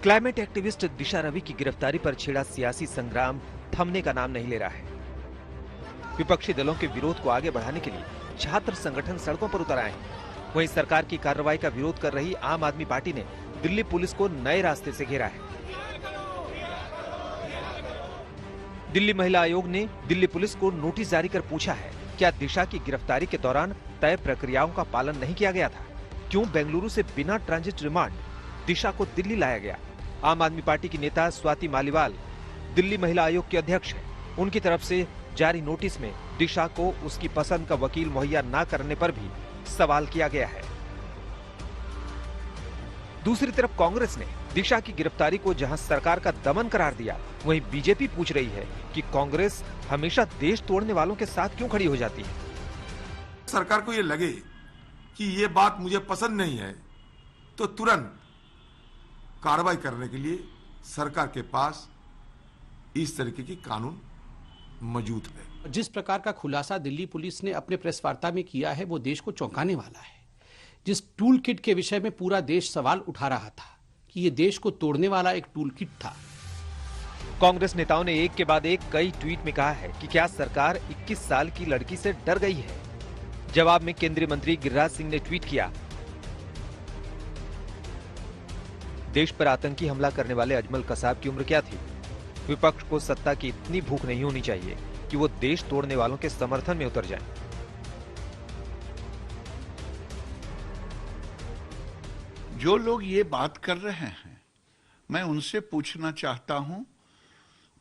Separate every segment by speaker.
Speaker 1: Climate activist दिशा रवि की गिरफ्तारी पर छिड़ा सियासी संग्राम थमने का नाम नहीं ले रहा है। विपक्षी दलों के विरोध को आगे बढ़ाने के लिए छात्र संगठन सड़कों पर उतर आए हैं। वहीं सरकार की कार्रवाई का विरोध कर रही आम आदमी पार्टी ने दिल्ली पुलिस को नए रास्ते से घेरा है। दिल्ली महिला आयोग ने दिल्ली पुलिस को नोटिस जारी कर पूछा है, क्या दिशा की गिरफ्तारी के दौरान तय प्रक्रियाओं का पालन नहीं किया गया था? क्यों बेंगलुरु से बिना ट्रांजिट रिमांड दिशा को दिल्ली लाया गया? आम आदमी पार्टी की नेता स्वाति मालीवाल दिल्ली महिला आयोग के अध्यक्ष हैं। उनकी तरफ से जारी नोटिस में दिशा को उसकी पसंद का वकील मुहैया न करने पर भी सवाल किया गया है। दूसरी तरफ कांग्रेस ने दिशा की गिरफ्तारी को जहां सरकार का दमन करार दिया, वहीं बीजेपी पूछ रही है कि कांग्रेस हमेशा देश तोड़ने वालों के साथ क्यों खड़ी हो जाती है।
Speaker 2: सरकार को ये लगे कि ये बात मुझे पसंद नहीं है तो तुरंत कार्रवाई करने के लिए सरकार के पास इस तरीके की कानून मौजूद है।
Speaker 3: जिस प्रकार का खुलासा दिल्ली पुलिस ने अपने प्रेस वार्ता में किया है वो देश को चौंकाने वाला है। जिस टूल किट के विषय में पूरा देश सवाल उठा रहा था कि ये देश को तोड़ने वाला एक टूल किट था।
Speaker 1: कांग्रेस नेताओं ने एक के बाद एक कई ट्वीट में कहा है कि क्या सरकार 21 साल की लड़की से डर गई है। जवाब में केंद्रीय मंत्री गिरिराज सिंह ने ट्वीट किया, देश पर आतंकी हमला करने वाले अजमल कसाब की उम्र क्या थी? विपक्ष को सत्ता की इतनी भूख नहीं होनी चाहिए कि वो देश तोड़ने वालों के समर्थन में उतर जाए।
Speaker 4: जो लोग ये बात कर रहे हैं, मैं उनसे पूछना चाहता हूं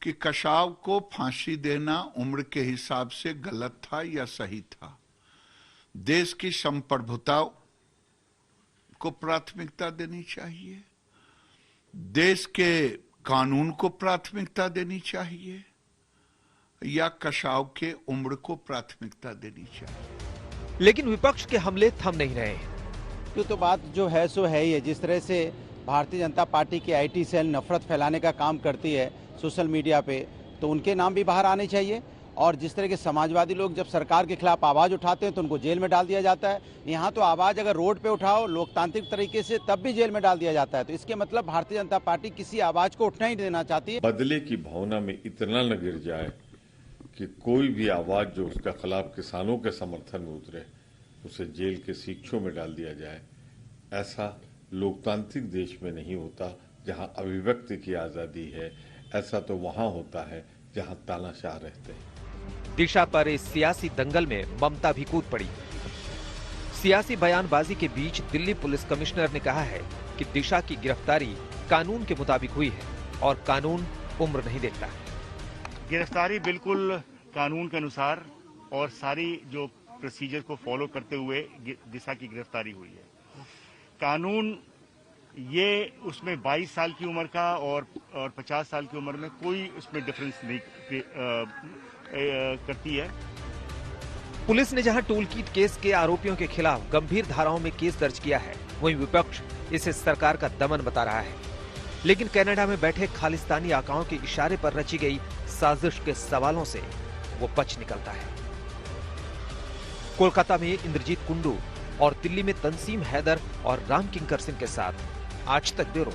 Speaker 4: कि कसाब को फांसी देना उम्र के हिसाब से गलत था या सही था? देश की संप्रभुता को प्राथमिकता देनी चाहिए, देश के कानून को प्राथमिकता देनी चाहिए या कसाब के उम्र को प्राथमिकता देनी चाहिए?
Speaker 1: लेकिन विपक्ष के हमले थम नहीं रहे हैं।
Speaker 5: तो बात जो है सो है ही है। जिस तरह से भारतीय जनता पार्टी की आईटी सेल नफरत फैलाने का काम करती है सोशल मीडिया पे, तो उनके नाम भी बाहर आने चाहिए। और जिस तरह के समाजवादी लोग जब सरकार के खिलाफ आवाज उठाते हैं तो उनको जेल में डाल दिया जाता है। यहाँ तो आवाज अगर रोड पे उठाओ लोकतांत्रिक तरीके से तब भी जेल में डाल दिया जाता है। तो इसके मतलब भारतीय जनता पार्टी किसी आवाज को उठना ही देना चाहती है।
Speaker 6: बदले की भावना में इतना न गिर जाए कि कोई भी आवाज जो उसके खिलाफ किसानों के समर्थन में उतरे उसे जेल के सीक्षों में डाल दिया जाए। ऐसा लोकतांत्रिक देश में नहीं होता जहां अभिव्यक्ति की आजादी है। ऐसा तो वहां होता है जहां तानाशाह रहते हैं।
Speaker 1: दिशा पर इस सियासी दंगल में ममता भी कूद पड़ी। सियासी बयानबाजी के बीच दिल्ली पुलिस कमिश्नर ने कहा है कि दिशा की गिरफ्तारी कानून के मुताबिक हुई है और कानून उम्र नहीं देखता।
Speaker 7: गिरफ्तारी बिल्कुल कानून के अनुसार और सारी जो प्रोसीजर को फॉलो करते हुए दिशा की गिरफ्तारी हुई है। कानून ये उसमें 22 साल की उम्र का और 50 साल की उम्र में कोई उसमें डिफरेंस नहीं करती है।
Speaker 1: पुलिस ने जहां टूल किट केस के आरोपियों के खिलाफ गंभीर धाराओं में केस दर्ज किया है, वहीं विपक्ष इसे सरकार का दमन बता रहा है। लेकिन कनाडा में बैठे खालिस्तानी आकाओं के इशारे पर रची गई साजिश के सवालों से वो बच निकलता है। कोलकाता में इंद्रजीत कुंडू और दिल्ली में तंसीम हैदर और राम किंकर सिंह के साथ आज तक ब्यूरो।